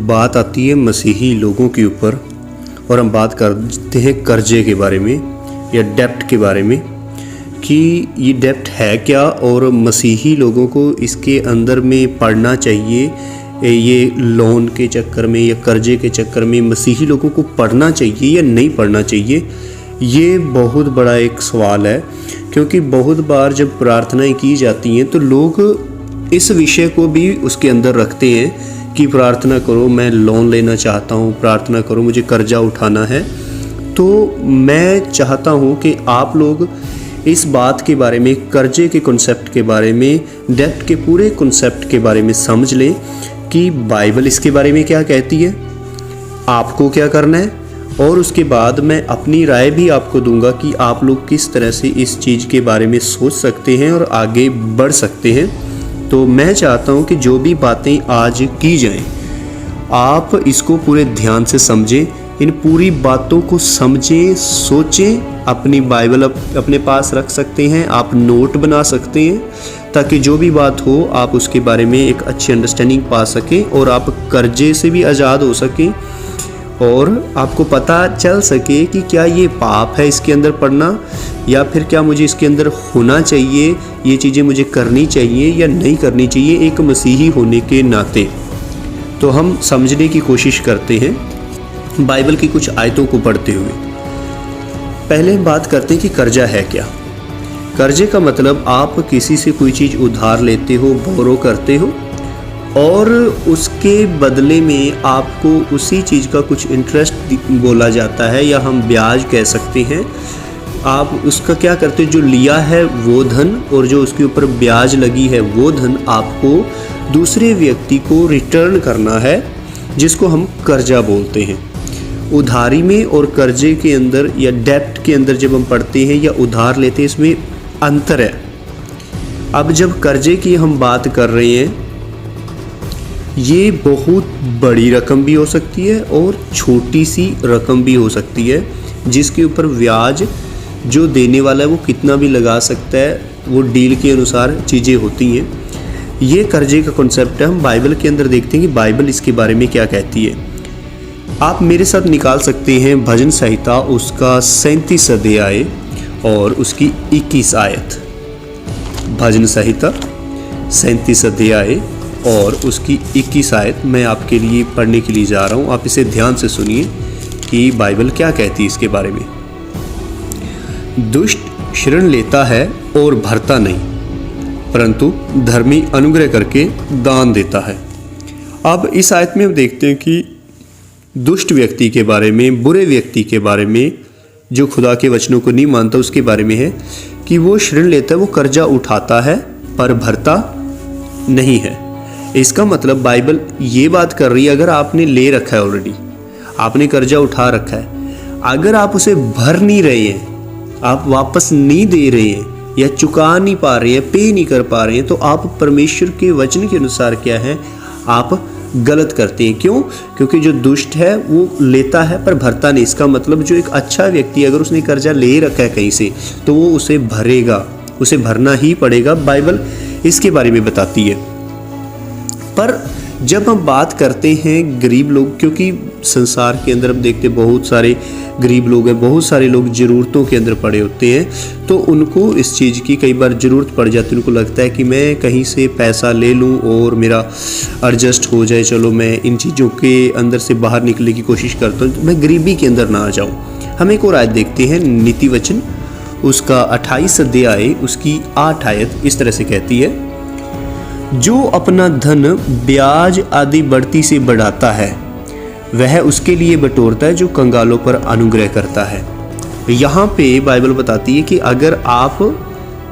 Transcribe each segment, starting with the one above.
बात आती है मसीही लोगों के ऊपर और हम बात करते हैं कर्जे के बारे में या डेप्ट के बारे में कि ये डेप्ट है क्या और मसीही लोगों को इसके अंदर में पढ़ना चाहिए, ये लोन के चक्कर में या कर्जे के चक्कर में मसीही लोगों को पढ़ना चाहिए या नहीं पढ़ना चाहिए। ये बहुत बड़ा एक सवाल है, क्योंकि बहुत बार जब प्रार्थनाएं की जाती हैं तो लोग इस विषय को भी उसके अंदर रखते हैं कि प्रार्थना करो, मैं लोन लेना चाहता हूँ, प्रार्थना करो, मुझे कर्जा उठाना है। तो मैं चाहता हूँ कि आप लोग इस बात के बारे में, कर्जे के कॉन्सेप्ट के बारे में, डेप्ट के पूरे कॉन्सेप्ट के बारे में समझ लें कि बाइबल इसके बारे में क्या कहती है, आपको क्या करना है, और उसके बाद मैं अपनी राय भी आपको दूंगा कि आप लोग किस तरह से इस चीज़ के बारे में सोच सकते हैं और आगे बढ़ सकते हैं। तो मैं चाहता हूं कि जो भी बातें आज की जाएं, आप इसको पूरे ध्यान से समझें, इन पूरी बातों को समझें, सोचें। अपनी बाइबल अपने पास रख सकते हैं, आप नोट बना सकते हैं, ताकि जो भी बात हो आप उसके बारे में एक अच्छी अंडरस्टैंडिंग पा सकें और आप कर्जे से भी आज़ाद हो सकें और आपको पता चल सके कि क्या ये पाप है इसके अंदर पढ़ना, या फिर क्या मुझे इसके अंदर होना चाहिए, ये चीज़ें मुझे करनी चाहिए या नहीं करनी चाहिए एक मसीही होने के नाते। तो हम समझने की कोशिश करते हैं बाइबल की कुछ आयतों को पढ़ते हुए। पहले हम बात करते हैं कि कर्जा है क्या। कर्जे का मतलब आप किसी से कोई चीज़ उधार लेते हो, बोरो करते हो, और उसके बदले में आपको उसी चीज़ का कुछ इंटरेस्ट बोला जाता है या हम ब्याज कह सकते हैं। आप उसका क्या करते हो, जो लिया है वो धन और जो उसके ऊपर ब्याज लगी है वो धन आपको दूसरे व्यक्ति को रिटर्न करना है, जिसको हम कर्जा बोलते हैं। उधारी में और कर्जे के अंदर या डेप्ट के अंदर जब हम पढ़ते हैं या उधार लेते हैं, इसमें अंतर है। अब जब कर्जे की हम बात कर रहे हैं, ये बहुत बड़ी रकम भी हो सकती है और छोटी सी रकम भी हो सकती है, जिसके ऊपर ब्याज जो देने वाला है वो कितना भी लगा सकता है, वो डील के अनुसार चीज़ें होती हैं। ये कर्जे का कॉन्सेप्ट है। हम बाइबल के अंदर देखते हैं कि बाइबल इसके बारे में क्या कहती है। आप मेरे साथ निकाल सकते हैं भजन संहिता उसका 37 अध्याय और उसकी 21 आयत। भजन संहिता 37 अध्याय और उसकी 21 आयत मैं आपके लिए पढ़ने के लिए जा रहा हूँ। आप इसे ध्यान से सुनिए कि बाइबल क्या कहती है इसके बारे में। दुष्ट शरण लेता है और भरता नहीं, परंतु धर्मी अनुग्रह करके दान देता है। अब इस आयत में हम देखते हैं कि दुष्ट व्यक्ति के बारे में, बुरे व्यक्ति के बारे में, जो खुदा के वचनों को नहीं मानता, उसके बारे में है कि वो ऋण लेता है, वो कर्जा उठाता है पर भरता नहीं है। इसका मतलब बाइबल ये बात कर रही है, अगर आपने ले रखा है ऑलरेडी, आपने कर्जा उठा रखा है, अगर आप उसे भर नहीं रहे हैं, आप वापस नहीं दे रहे हैं या चुका नहीं पा रहे हैं, पे नहीं कर पा रहे हैं, तो आप परमेश्वर के वचन के अनुसार क्या है, आप गलत करते हैं। क्यों? क्योंकि जो दुष्ट है वो लेता है पर भरता नहीं। इसका मतलब जो एक अच्छा व्यक्ति, अगर उसने कर्जा ले रखा है कहीं से, तो वो उसे भरेगा, उसे भरना ही पड़ेगा। बाइबल इसके बारे में बताती है। पर जब हम बात करते हैं गरीब लोग, क्योंकि संसार के अंदर हम देखते बहुत सारे गरीब लोग हैं, बहुत सारे लोग ज़रूरतों के अंदर पड़े होते हैं, तो उनको इस चीज़ की कई बार ज़रूरत पड़ जाती है। उनको लगता है कि मैं कहीं से पैसा ले लूं और मेरा एडजस्ट हो जाए, चलो मैं इन चीज़ों के अंदर से बाहर निकलने की कोशिश करता हूँ, तो मैं गरीबी के अंदर ना आ जाऊँ। हम एक और आयत देखते हैं, नीति वचन उसका 28 अध्याय उसकी 8 आयत इस तरह से कहती है, जो अपना धन ब्याज आदि बढ़ती से बढ़ाता है वह उसके लिए बटोरता है जो कंगालों पर अनुग्रह करता है। यहाँ पे बाइबल बताती है कि अगर आप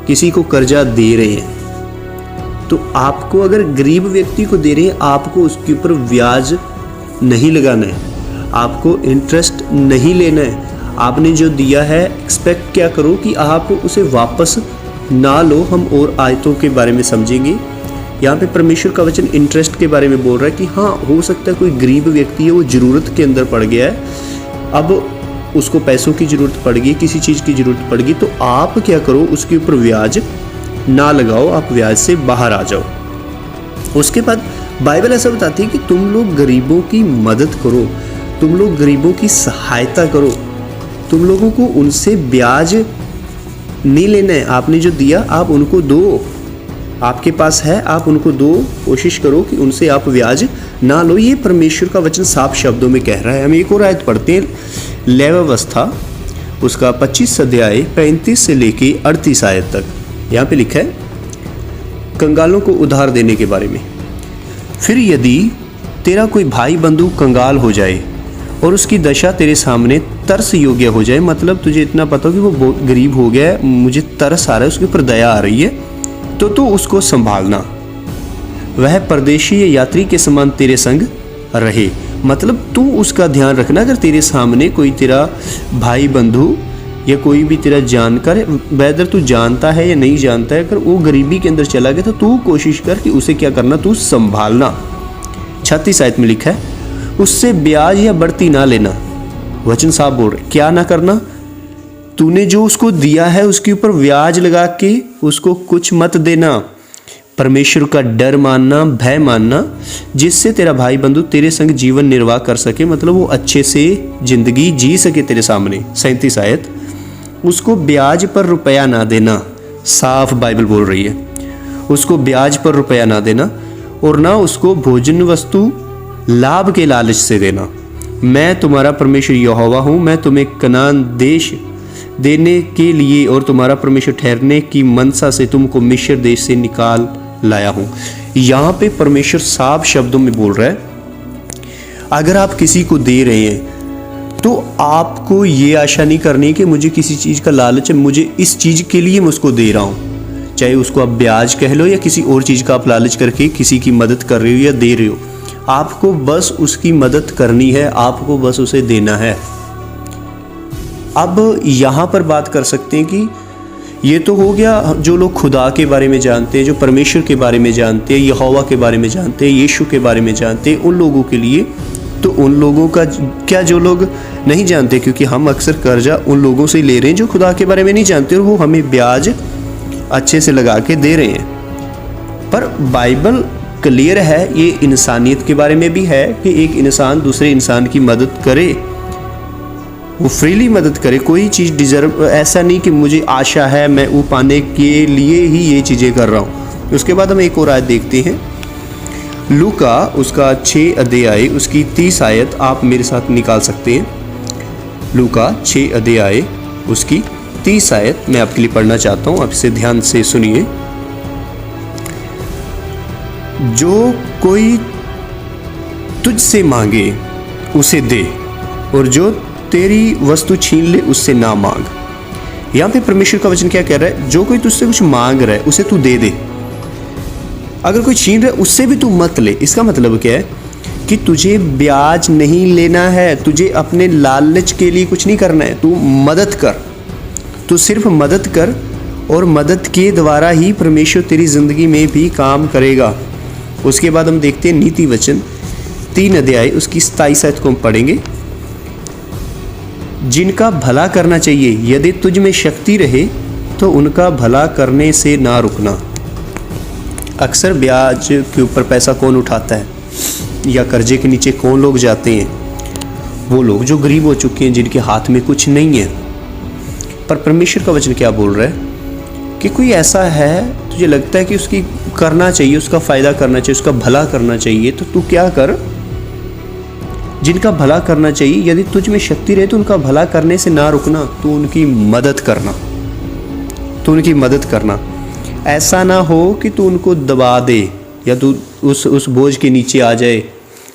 किसी को कर्जा दे रहे हैं, तो आपको, अगर गरीब व्यक्ति को दे रहे हैं, आपको उसके ऊपर ब्याज नहीं लगाना है, आपको इंटरेस्ट नहीं लेना है। आपने जो दिया है एक्सपेक्ट क्या करो कि आप उसे वापस ना लो। हम और आयतों के बारे में समझेंगे। यहाँ पे परमेश्वर का वचन इंटरेस्ट के बारे में बोल रहा है कि हाँ, हो सकता है कोई गरीब व्यक्ति है, वो ज़रूरत के अंदर पड़ गया है, अब उसको पैसों की ज़रूरत पड़ गई, किसी चीज़ की ज़रूरत पड़ गई, तो आप क्या करो, उसके ऊपर ब्याज ना लगाओ, आप ब्याज से बाहर आ जाओ। उसके बाद बाइबल ऐसा बताती है कि तुम लोग गरीबों की मदद करो, तुम लोग गरीबों की सहायता करो, तुम लोगों को उनसे ब्याज नहीं लेना है। आपने जो दिया आप उनको दो, आपके पास है आप उनको दो, कोशिश करो कि उनसे आप ब्याज ना लो। ये परमेश्वर का वचन साफ शब्दों में कह रहा है। हम एक और आयत पढ़ते हैं, लेव्यवस्था उसका 25 अध्याय 35 से लेके 38 आयत तक। यहाँ पे लिखा है कंगालों को उधार देने के बारे में। फिर यदि तेरा कोई भाई बंधु कंगाल हो जाए और उसकी दशा तेरे सामने तरस योग्य हो जाए, मतलब तुझे इतना पता हो कि वो बहुत गरीब हो गया है, मुझे तरस आ रहा है, उसके ऊपर दया आ रही है, तो तू उसको संभालना, वह परदेशी या यात्री के समान तेरे संग रहे। मतलब तू उसका ध्यान रखना। अगर तेरे सामने कोई तेरा भाई बंधु या कोई भी तेरा जानकार, वैदर तू जानता है या नहीं जानता है, अगर वो गरीबी के अंदर चला गया तो तू कोशिश कर कि उसे क्या करना, तू संभालना। 36 आयत में लिखा है उससे ब्याज या बढ़ती ना लेना। वचन साहब बोल रहे क्या ना करना, तूने जो उसको दिया है उसके ऊपर ब्याज लगा के उसको कुछ मत देना। परमेश्वर का डर मानना, भय मानना, जिससे तेरा भाई बंधु तेरे संग जीवन निर्वाह कर सके, मतलब वो अच्छे से जिंदगी जी सके तेरे सामने। 37 आयत उसको ब्याज पर रुपया ना देना। साफ बाइबल बोल रही है उसको ब्याज पर रुपया ना देना, और ना उसको भोजन वस्तु लाभ के लालच से देना। मैं तुम्हारा परमेश्वर यहोवा हूँ, मैं तुम्हें कनान देश देने के लिए और तुम्हारा परमेश्वर ठहरने की मनसा से तुमको मिस्र देश से निकाल लाया हूँ। यहाँ पे परमेश्वर साफ शब्दों में बोल रहा है अगर आप किसी को दे रहे हैं तो आपको ये आशा नहीं करनी कि मुझे किसी चीज़ का लालच है, मुझे इस चीज़ के लिए मैं उसको दे रहा हूँ। चाहे उसको आप ब्याज कह लो या किसी और चीज़ का आप लालच करके किसी की मदद कर रहे हो या दे रहे हो, आपको बस उसकी मदद करनी है, आपको बस उसे देना है। अब यहाँ पर बात कर सकते हैं कि ये तो हो गया जो लोग खुदा के बारे में जानते हैं, जो परमेश्वर के बारे में जानते हैं, यहोवा के बारे में जानते हैं, यीशु के बारे में जानते हैं, उन लोगों के लिए। तो उन लोगों का क्या जो लोग नहीं जानते, क्योंकि हम अक्सर कर्जा उन लोगों से ले रहे हैं जो खुदा के बारे में नहीं जानते और वो हमें ब्याज अच्छे से लगा के दे रहे हैं। पर बाइबल क्लियर है, ये इंसानियत के बारे में भी है कि एक इंसान दूसरे इंसान की मदद करे, वो फ्रीली मदद करे, कोई चीज़ डिजर्व, ऐसा नहीं कि मुझे आशा है मैं वो पाने के लिए ही ये चीज़ें कर रहा हूँ। उसके बाद हम एक और आयत देखते हैं, लूका उसका 6 अध्याय उसकी 30 आयत आप मेरे साथ निकाल सकते हैं। लूका 6 अध्याय उसकी 30 आयत मैं आपके लिए पढ़ना चाहता हूँ, आप इसे ध्यान से सुनिए। जो कोई तुझसे मांगे उसे दे, और जो तेरी वस्तु छीन ले उससे ना मांग। यहाँ पे परमेश्वर का वचन क्या कह रहा है, जो कोई तुझसे कुछ मांग रहा है उसे तू दे दे, अगर कोई छीन रहा है उससे भी तू मत ले। इसका मतलब क्या है कि तुझे ब्याज नहीं लेना है, तुझे अपने लालच के लिए कुछ नहीं करना है, तू मदद कर, तू सिर्फ मदद कर, और मदद के द्वारा ही परमेश्वर तेरी ज़िंदगी में भी काम करेगा। उसके बाद हम देखते हैं नीति वचन 3 अध्याय उसकी 27 आयत को हम पढ़ेंगे। जिनका भला करना चाहिए, यदि तुझ में शक्ति रहे तो उनका भला करने से ना रुकना। अक्सर ब्याज के ऊपर पैसा कौन उठाता है या कर्जे के नीचे कौन लोग जाते हैं, वो लोग जो गरीब हो चुके हैं, जिनके हाथ में कुछ नहीं है। पर परमेश्वर का वचन क्या बोल रहा है कि कोई ऐसा है तुझे लगता है कि उसकी करना चाहिए, उसका फ़ायदा करना चाहिए, उसका भला करना चाहिए, तो तू क्या कर, जिनका भला करना चाहिए, यदि तुझ में शक्ति रहे तो उनका भला करने से ना रुकना, तो उनकी मदद करना, तो उनकी मदद करना। ऐसा ना हो कि तू उनको दबा दे या तू उस बोझ के नीचे आ जाए,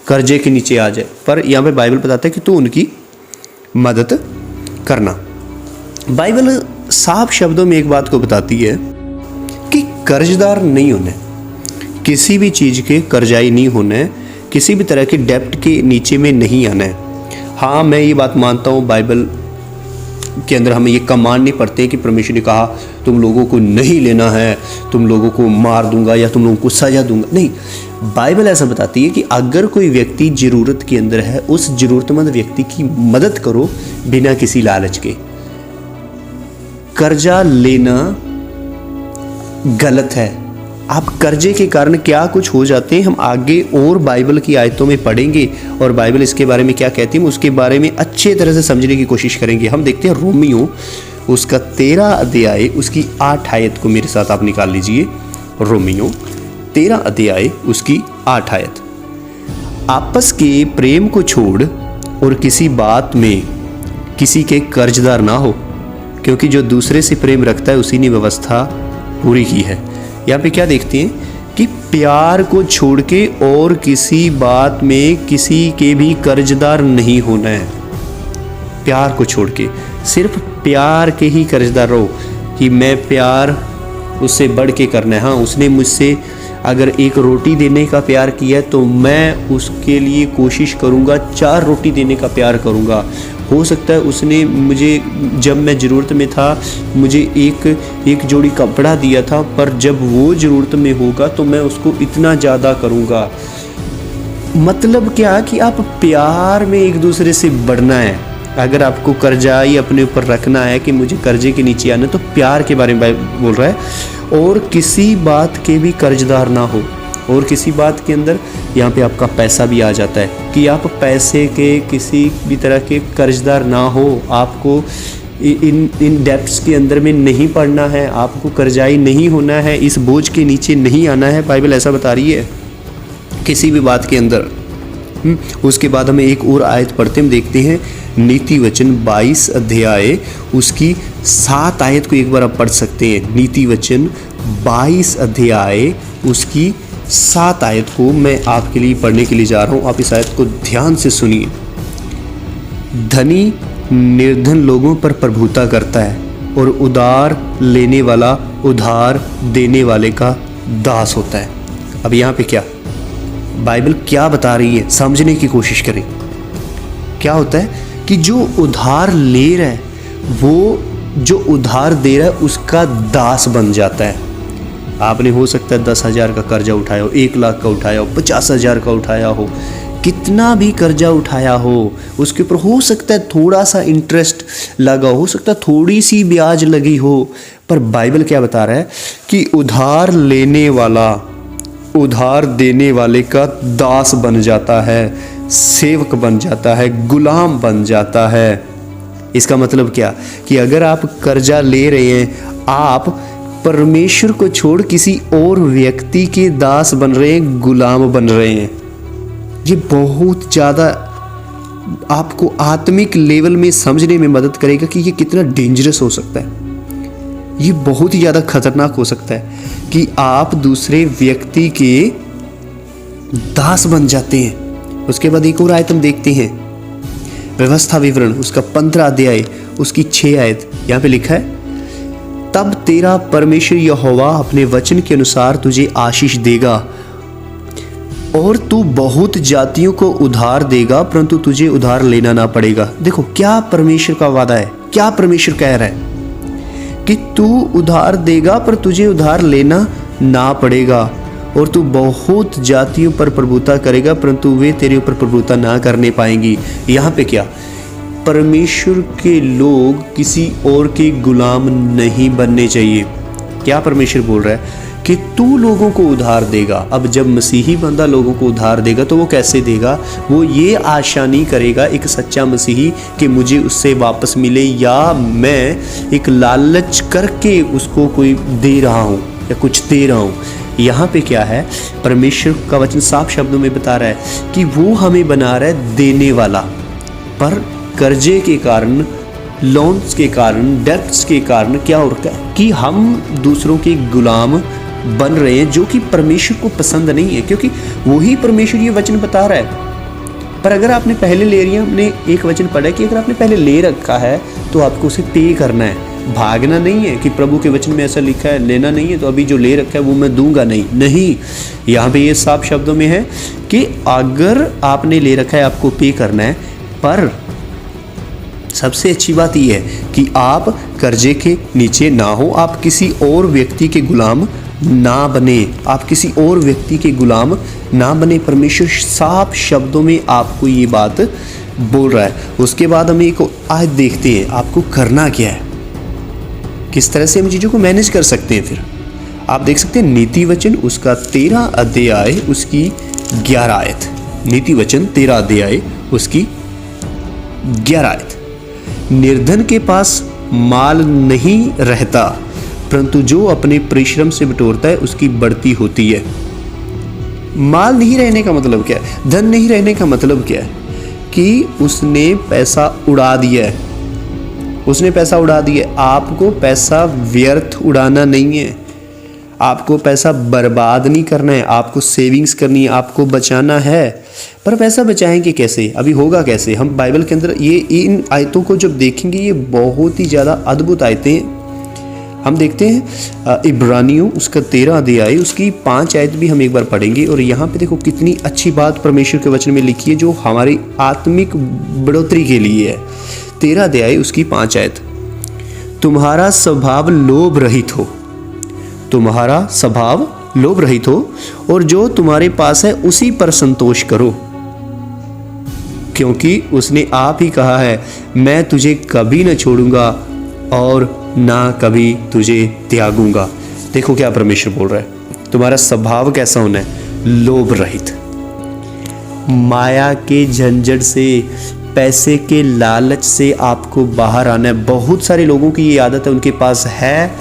कर्जे के नीचे आ जाए। पर यहाँ पे बाइबल बताता है कि तू उनकी मदद करना। बाइबल साफ शब्दों में एक बात को बताती है कि कर्जदार नहीं होना, किसी भी चीज़ के कर्जाई नहीं होना है, किसी भी तरह के डेप्ट के नीचे में नहीं आना है। हाँ, मैं ये बात मानता हूँ बाइबल के अंदर हमें ये कमांड नहीं पड़ते कि परमेश्वर ने कहा तुम लोगों को नहीं लेना है, तुम लोगों को मार दूंगा या तुम लोगों को सजा दूंगा। नहीं, बाइबल ऐसा बताती है कि अगर कोई व्यक्ति ज़रूरत के अंदर है, उस ज़रूरतमंद व्यक्ति की मदद करो बिना किसी लालच के। कर्जा लेना गलत है, आप कर्जे के कारण क्या कुछ हो जाते हैं, हम आगे और बाइबल की आयतों में पढ़ेंगे और बाइबल इसके बारे में क्या कहती है उसके बारे में अच्छे तरह से समझने की कोशिश करेंगे। हम देखते हैं रोमियो उसका 13 अध्याय उसकी 8 आयत को मेरे साथ आप निकाल लीजिए। रोमियो 13 अध्याय उसकी 8 आयत। आपस के प्रेम को छोड़ और किसी बात में किसी के कर्जदार ना हो, क्योंकि जो दूसरे से प्रेम रखता है उसी ने व्यवस्था पूरी की है। यहाँ पे क्या देखते हैं कि प्यार को छोड़ के और किसी बात में किसी के भी कर्जदार नहीं होना है। प्यार को छोड़ के सिर्फ प्यार के ही कर्जदार रहो कि मैं प्यार उससे बढ़ के करना है। हाँ, उसने मुझसे अगर एक रोटी देने का प्यार किया है तो मैं उसके लिए कोशिश करूँगा 4 रोटी देने का प्यार करूँगा। हो सकता है उसने मुझे जब मैं ज़रूरत में था मुझे एक जोड़ी कपड़ा दिया था, पर जब वो ज़रूरत में होगा तो मैं उसको इतना ज़्यादा करूँगा। मतलब क्या कि आप प्यार में एक दूसरे से बढ़ना है। अगर आपको कर्जा ही अपने ऊपर रखना है कि मुझे कर्जे के नीचे आना, तो प्यार के बारे में बोल रहा है। और किसी बात के भी कर्जदार ना हो, और किसी बात के अंदर यहाँ पे आपका पैसा भी आ जाता है कि आप पैसे के किसी भी तरह के कर्जदार ना हो। आपको इन डेप्ट्स के अंदर में नहीं पड़ना है, आपको कर्जाई नहीं होना है, इस बोझ के नीचे नहीं आना है। बाइबल ऐसा बता रही है किसी भी बात के अंदर। उसके बाद हमें एक और आयत पढ़ते हम देखते हैं नीति वचन 22 अध्याय उसकी 7 आयत को एक बार आप पढ़ सकते हैं। नीति वचन 22 अध्याय उसकी 7 आयत को मैं आपके लिए पढ़ने के लिए जा रहा हूँ। आप इस आयत को ध्यान से सुनिए। धनी निर्धन लोगों पर प्रभुता करता है और उधार लेने वाला उधार देने वाले का दास होता है। अब यहाँ पे क्या बाइबल क्या बता रही है समझने की कोशिश करें। क्या होता है कि जो उधार ले रहा है वो जो उधार दे रहा है उसका दास बन जाता है। आपने हो सकता है 10,000 का कर्जा उठाया हो, 1 लाख का उठाया हो, 50,000 का उठाया हो, कितना भी कर्जा उठाया हो उसके ऊपर हो सकता है थोड़ा सा इंटरेस्ट लगा हो सकता है थोड़ी सी ब्याज लगी हो, पर बाइबल क्या बता रहा है कि उधार लेने वाला उधार देने वाले का दास बन जाता है, सेवक बन जाता है, गुलाम बन जाता है। इसका मतलब क्या कि अगर आप कर्जा ले रहे हैं, आप परमेश्वर को छोड़ किसी और व्यक्ति के दास बन रहे हैं, गुलाम बन रहे हैं। ये बहुत ज़्यादा आपको आत्मिक लेवल में समझने में मदद करेगा कि ये कितना डेंजरस हो सकता है। ये बहुत ही ज़्यादा खतरनाक हो सकता है कि आप दूसरे व्यक्ति के दास बन जाते हैं। उसके बाद एक और आयत हम देखते हैं व्यवस्था विवरण उसका 15 अध्याय उसकी 6 आयत। यहाँ पे लिखा है तब तेरा परमेश्वर यहोवा अपने वचन के अनुसार तुझे आशीष देगा और तू बहुत जातियों को उधार देगा, परंतु तुझे उधार लेना ना पड़ेगा। देखो क्या परमेश्वर का वादा है, क्या परमेश्वर कह रहा है कि तू उधार देगा पर तुझे उधार लेना ना पड़ेगा, और तू बहुत जातियों पर प्रभुता करेगा परंतु वे तेरे ऊपर प्रभुता ना करने पाएंगी। यहाँ पे क्या परमेश्वर के लोग किसी और के गुलाम नहीं बनने चाहिए। क्या परमेश्वर बोल रहा है कि तू लोगों को उधार देगा। अब जब मसीही बंदा लोगों को उधार देगा तो वो कैसे देगा? वो ये आशा नहीं करेगा एक सच्चा मसीही कि मुझे उससे वापस मिले, या मैं एक लालच करके उसको कोई दे रहा हूँ या कुछ दे रहा हूँ। यहाँ पे क्या है परमेश्वर का वचन साफ शब्दों में बता रहा है कि वो हमें बना रहा है देने वाला, पर कर्जे के कारण, लोन्स के कारण, डेब्ट्स के कारण क्या हो रहा है कि हम दूसरों के गुलाम बन रहे हैं, जो कि परमेश्वर को पसंद नहीं है, क्योंकि वही परमेश्वर ये वचन बता रहा है। पर अगर आपने पहले ले लिया, हमने एक वचन पढ़ा कि अगर आपने पहले ले रखा है तो आपको उसे पे करना है, भागना नहीं है कि प्रभु के वचन में ऐसा लिखा है लेना नहीं है तो अभी जो ले रखा है वो मैं दूंगा नहीं। यहाँ पे ये साफ शब्दों में है कि अगर आपने ले रखा है आपको पे करना है, पर सबसे अच्छी बात यह है कि आप कर्जे के नीचे ना हो, आप किसी और व्यक्ति के गुलाम ना बने, आप किसी और व्यक्ति के गुलाम ना बने। परमेश्वर साफ शब्दों में आपको ये बात बोल रहा है। उसके बाद हम एक आयत देखते हैं आपको करना क्या है, किस तरह से हम चीज़ों को मैनेज कर सकते हैं। फिर आप देख सकते हैं नीति वचन उसका 13 अध्याय उसकी 11 आयत। नीति वचन 13 अध्याय उसकी 11 आयत। निर्धन के पास माल नहीं रहता, परंतु जो अपने परिश्रम से बटोरता है उसकी बढ़ती होती है। माल नहीं रहने का मतलब क्या है? धन नहीं रहने का मतलब क्या है? कि उसने पैसा उड़ा दिया है। उसने पैसा उड़ा दिया। आपको पैसा व्यर्थ उड़ाना नहीं है, आपको पैसा बर्बाद नहीं करना है, आपको सेविंग्स करनी है, आपको बचाना है। पर पैसा बचाएंगे कैसे? अभी होगा कैसे? हम बाइबल के अंदर ये इन आयतों को जब देखेंगे, ये बहुत ही ज़्यादा अद्भुत आयतें हैं। हम देखते हैं इब्रानियों उसका 13 अध्याय उसकी 5 आयत भी हम एक बार पढ़ेंगे। और यहाँ पे देखो कितनी अच्छी बात परमेश्वर के वचन में लिखी है जो हमारी आत्मिक बढ़ोतरी के लिए है। 13 अध्याय उसकी 5 आयत। तुम्हारा स्वभाव लोभ रहित हो, तुम्हारा स्वभाव लोभ रहित हो, और जो तुम्हारे पास है उसी पर संतोष करो, क्योंकि उसने आप ही कहा है, मैं तुझे कभी न छोड़ूंगा और ना कभी तुझे त्यागूंगा। देखो क्या परमेश्वर बोल रहा है, तुम्हारा स्वभाव कैसा होना है? लोभ रहित। माया के झंझट से, पैसे के लालच से आपको बाहर आना है। बहुत सारे लोगों की ये आदत है, उनके पास है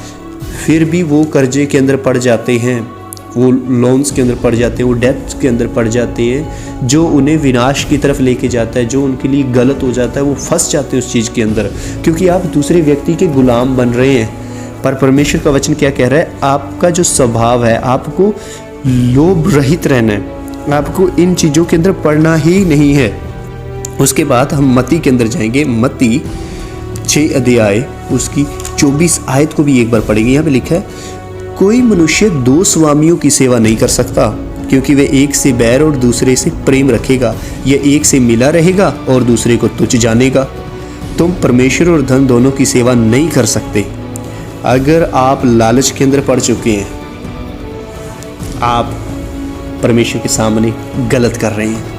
फिर भी वो कर्जे के अंदर पड़ जाते हैं, वो लोन्स के अंदर पड़ जाते हैं, वो डेब्ट्स के अंदर पड़ जाते हैं, जो उन्हें विनाश की तरफ लेके जाता है, जो उनके लिए गलत हो जाता है। वो फंस जाते हैं उस चीज़ के अंदर, क्योंकि आप दूसरे व्यक्ति के गुलाम बन रहे हैं। पर परमेश्वर का वचन क्या कह रहा है? आपका जो स्वभाव है, आपको लोभ रहित रहना है, आपको इन चीज़ों के अंदर पड़ना ही नहीं है। उसके बाद हम मत्ती के अंदर जाएंगे। मत्ती 6 अध्याय उसकी 24 आयत को भी एक बार पढ़ेंगे। यहाँ पे लिखा है, कोई मनुष्य 2 स्वामियों की सेवा नहीं कर सकता, क्योंकि वह एक से बैर और दूसरे से प्रेम रखेगा, यह एक से मिला रहेगा और दूसरे को तुच्छ जानेगा। तुम परमेश्वर और धन दोनों की सेवा नहीं कर सकते। अगर आप लालच के अंदर पड़ चुके हैं, आप परमेश्वर के सामने गलत कर रहे हैं।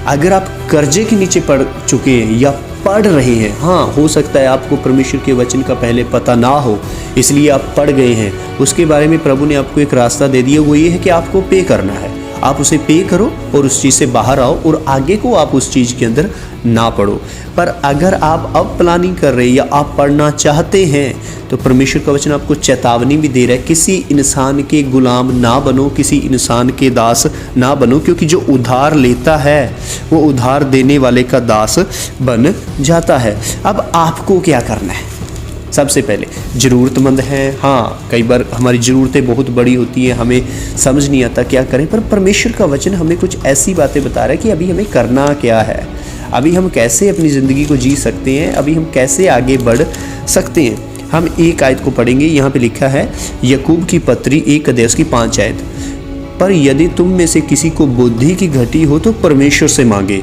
अगर आप कर्जे के नीचे पड़ चुके हैं या पढ़ रहे हैं, हाँ हो सकता है आपको परमेश्वर के वचन का पहले पता ना हो, इसलिए आप पढ़ गए हैं, उसके बारे में प्रभु ने आपको एक रास्ता दे दिया। वो ये है कि आपको पे करना है, आप उसे पे करो और उस चीज़ से बाहर आओ और आगे को आप उस चीज़ के अंदर ना पढ़ो। पर अगर आप अब प्लानिंग कर रहे हैं या आप पढ़ना चाहते हैं, तो परमेश्वर का वचन आपको चेतावनी भी दे रहा है, किसी इंसान के गुलाम ना बनो, किसी इंसान के दास ना बनो, क्योंकि जो उधार लेता है वो उधार देने वाले का दास बन जाता है। अब आपको क्या करना है? सबसे पहले ज़रूरतमंद हैं, हाँ कई बार हमारी ज़रूरतें बहुत बड़ी होती हैं, हमें समझ नहीं आता क्या करें, पर परमेश्वर का वचन हमें कुछ ऐसी बातें बता रहा है कि अभी हमें करना क्या है, अभी हम कैसे अपनी ज़िंदगी को जी सकते हैं, अभी हम कैसे आगे बढ़ सकते हैं। हम एक आयत को पढ़ेंगे। यहाँ पे लिखा है याकूब की पत्री 1 अध्याय उसकी 5 आयत। पर यदि तुम में से किसी को बुद्धि की घटी हो तो परमेश्वर से मांगे,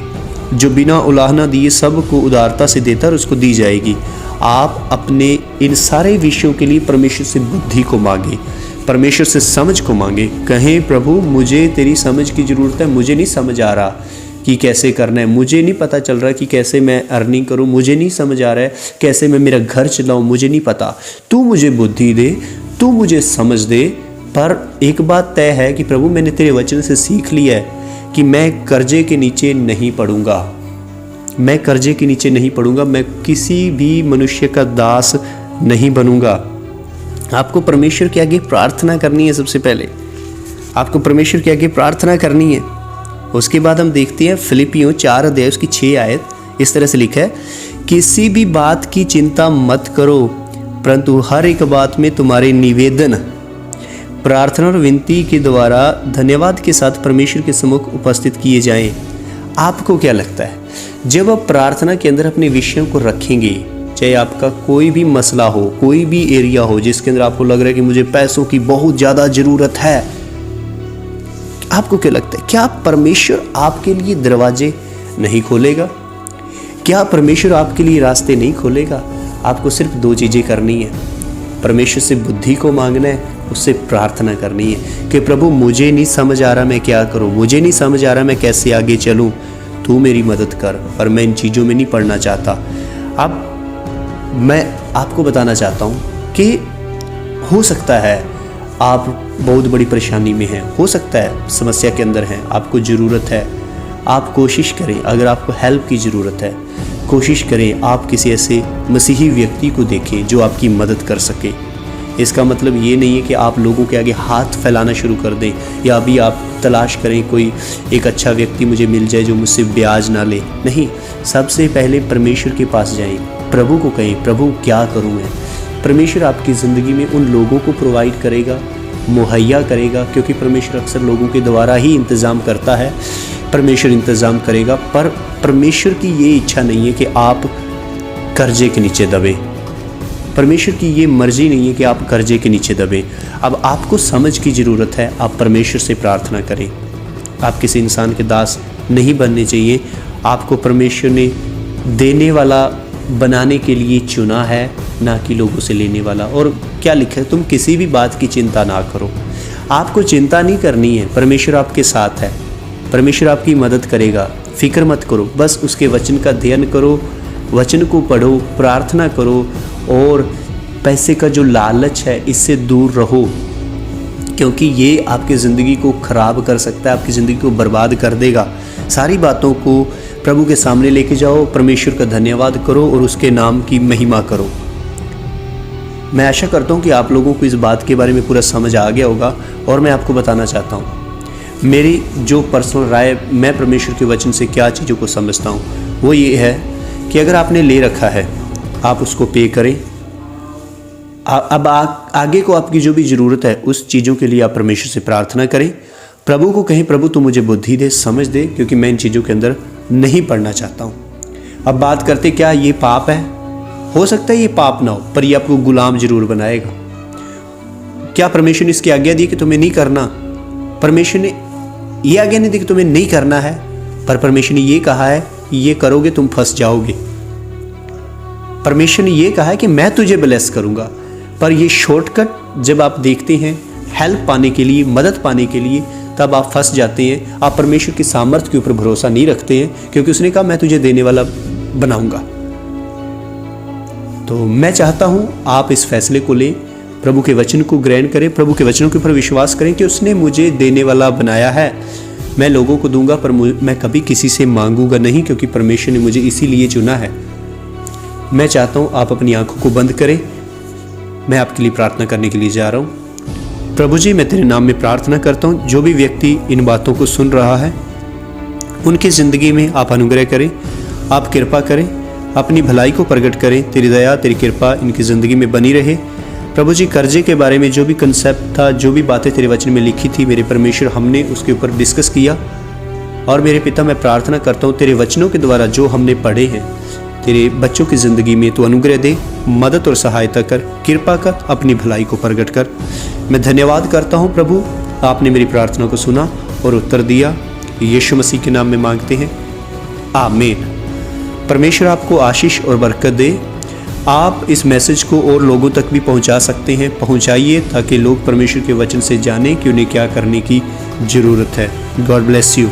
जो बिना उलाहना दिए सब को उदारता से देता और उसको दी जाएगी। आप अपने इन सारे विषयों के लिए परमेश्वर से बुद्धि को मांगे, परमेश्वर से समझ को मांगे। कहें प्रभु मुझे तेरी समझ की ज़रूरत है, मुझे नहीं समझ आ रहा कि कैसे करना है, मुझे नहीं पता चल रहा कि कैसे मैं अर्निंग करूं, मुझे नहीं समझ आ रहा है कैसे मैं मेरा घर चलाऊं, मुझे नहीं पता। तू मुझे बुद्धि दे, तू मुझे समझ दे। पर एक बात तय है कि प्रभु मैंने तेरे वचन से सीख लिया है कि मैं कर्जे के नीचे नहीं पड़ूंगा, मैं कर्जे के नीचे नहीं पड़ूंगा, मैं किसी भी मनुष्य का दास नहीं बनूंगा। आपको परमेश्वर के आगे प्रार्थना करनी है। सबसे पहले आपको परमेश्वर के आगे प्रार्थना करनी है। उसके बाद हम देखते हैं फिलिपियों 4 अध्याय उसकी 6 आयत। इस तरह से लिखा है, किसी भी बात की चिंता मत करो, परंतु हर एक बात में तुम्हारे निवेदन प्रार्थना और विनती के द्वारा धन्यवाद के साथ परमेश्वर के सम्मुख उपस्थित किए जाएं। आपको क्या लगता है, जब आप प्रार्थना के अंदर अपने विषयों को रखेंगे, चाहे आपका कोई भी मसला हो, कोई भी एरिया हो जिसके अंदर आपको लग रहा है कि मुझे पैसों की बहुत ज़्यादा ज़रूरत है, आपको क्या लगता है, क्या परमेश्वर आपके लिए दरवाजे नहीं खोलेगा? क्या परमेश्वर आपके लिए रास्ते नहीं खोलेगा? आपको सिर्फ 2 चीज़ें करनी है। परमेश्वर से बुद्धि को मांगना है, उससे प्रार्थना करनी है कि प्रभु मुझे नहीं समझ आ रहा मैं क्या करूं, मुझे नहीं समझ आ रहा मैं कैसे आगे चलूं, तू मेरी मदद कर, पर मैं इन चीज़ों में नहीं पड़ना चाहता। अब मैं आपको बताना चाहता हूं कि हो सकता है आप बहुत बड़ी परेशानी में हैं, हो सकता है समस्या के अंदर हैं, आपको ज़रूरत है, आप कोशिश करें। अगर आपको हेल्प की ज़रूरत है, कोशिश करें आप किसी ऐसे मसीही व्यक्ति को देखें जो आपकी मदद कर सके। इसका मतलब ये नहीं है कि आप लोगों के आगे हाथ फैलाना शुरू कर दें या अभी आप तलाश करें कोई एक अच्छा व्यक्ति मुझे मिल जाए जो मुझसे ब्याज ना ले। नहीं, सबसे पहले परमेश्वर के पास जाएं, प्रभु को कहें, प्रभु क्या करूं मैं। परमेश्वर आपकी ज़िंदगी में उन लोगों को प्रोवाइड करेगा, मुहैया करेगा, क्योंकि परमेश्वर अक्सर लोगों के द्वारा ही इंतज़ाम करता है। परमेश्वर इंतज़ाम करेगा, पर परमेश्वर की ये इच्छा नहीं है कि आप कर्जे के नीचे दबे। परमेश्वर की ये मर्ज़ी नहीं है कि आप कर्जे के नीचे दबे। अब आपको समझ की ज़रूरत है, आप परमेश्वर से प्रार्थना करें। आप किसी इंसान के दास नहीं बनने चाहिए। आपको परमेश्वर ने देने वाला बनाने के लिए चुना है, ना कि लोगों से लेने वाला। और क्या लिखा है, तुम किसी भी बात की चिंता ना करो। आपको चिंता नहीं करनी है, परमेश्वर आपके साथ है, परमेश्वर आपकी मदद करेगा। फिक्र मत करो, बस उसके वचन का अध्ययन करो, वचन को पढ़ो, प्रार्थना करो और पैसे का जो लालच है इससे दूर रहो, क्योंकि ये आपकी ज़िंदगी को ख़राब कर सकता है, आपकी ज़िंदगी को बर्बाद कर देगा। सारी बातों को प्रभु के सामने लेके जाओ, परमेश्वर का धन्यवाद करो और उसके नाम की महिमा करो। मैं आशा करता हूँ कि आप लोगों को इस बात के बारे में पूरा समझ आ गया होगा। और मैं आपको बताना चाहता हूँ मेरी जो पर्सनल राय, मैं परमेश्वर के वचन से क्या चीज़ों को समझता हूँ, वो ये है कि अगर आपने ले रखा है आप उसको पे करें। अब आगे को आपकी जो भी ज़रूरत है उस चीज़ों के लिए आप परमेश्वर से प्रार्थना करें। प्रभु को कहें, प्रभु तू मुझे बुद्धि दे, समझ दे, क्योंकि मैं इन चीज़ों के अंदर नहीं पढ़ना चाहता हूँ। अब बात करते, क्या ये पाप है? हो सकता है ये पाप ना हो, पर ये आपको गुलाम जरूर बनाएगा। क्या परमेश्वर ने इसकी आज्ञा दी कि तुम्हें नहीं करना? परमेश्वर ने ये आज्ञा नहीं दी कि तुम्हें नहीं करना है, पर परमेश्वर ने ये कहा है कि ये करोगे तुम फंस जाओगे। परमेश्वर ने ये कहा है कि मैं तुझे ब्लेस करूँगा, पर ये शॉर्टकट जब आप देखते हैं हेल्प पाने के लिए, मदद पाने के लिए, तब आप फंस जाते हैं। आप परमेश्वर की सामर्थ्य के ऊपर भरोसा नहीं रखते हैं, क्योंकि उसने कहा मैं तुझे देने वाला बनाऊंगा। तो मैं चाहता हूं आप इस फैसले को लें, प्रभु के वचन को ग्रहण करें, प्रभु के वचनों के ऊपर विश्वास करें कि उसने मुझे देने वाला बनाया है। मैं लोगों को दूंगा, पर मैं कभी किसी से मांगूंगा नहीं, क्योंकि परमेश्वर ने मुझे इसीलिए चुना है। मैं चाहता हूं आप अपनी आंखों को बंद करें। मैं आपके लिए प्रार्थना करने के लिए जा रहा हूं। प्रभु जी, मैं तेरे नाम में प्रार्थना करता हूं, जो भी व्यक्ति इन बातों को सुन रहा है उनकी ज़िंदगी में आप अनुग्रह करें, आप कृपा करें, अपनी भलाई को प्रकट करें। तेरी दया, तेरी कृपा इनकी ज़िंदगी में बनी रहे। प्रभु जी, कर्जे के बारे में जो भी कंसेप्ट था, जो भी बातें तेरे वचन में लिखी थी, मेरे परमेश्वर, हमने उसके ऊपर डिस्कस किया। और मेरे पिता, मैं प्रार्थना करता हूँ तेरे वचनों के द्वारा जो हमने पढ़े हैं, तेरे बच्चों की ज़िंदगी में तू अनुग्रह दे, मदद और सहायता कर, कृपा कर, अपनी भलाई को प्रकट कर। मैं धन्यवाद करता हूँ प्रभु, आपने मेरी प्रार्थना को सुना और उत्तर दिया। यीशु मसीह के नाम में मांगते हैं, आमीन। परमेश्वर आपको आशीष और बरकत दे। आप इस मैसेज को और लोगों तक भी पहुंचा सकते हैं, पहुंचाइए, ताकि लोग परमेश्वर के वचन से जानें कि उन्हें क्या करने की ज़रूरत है। God bless you.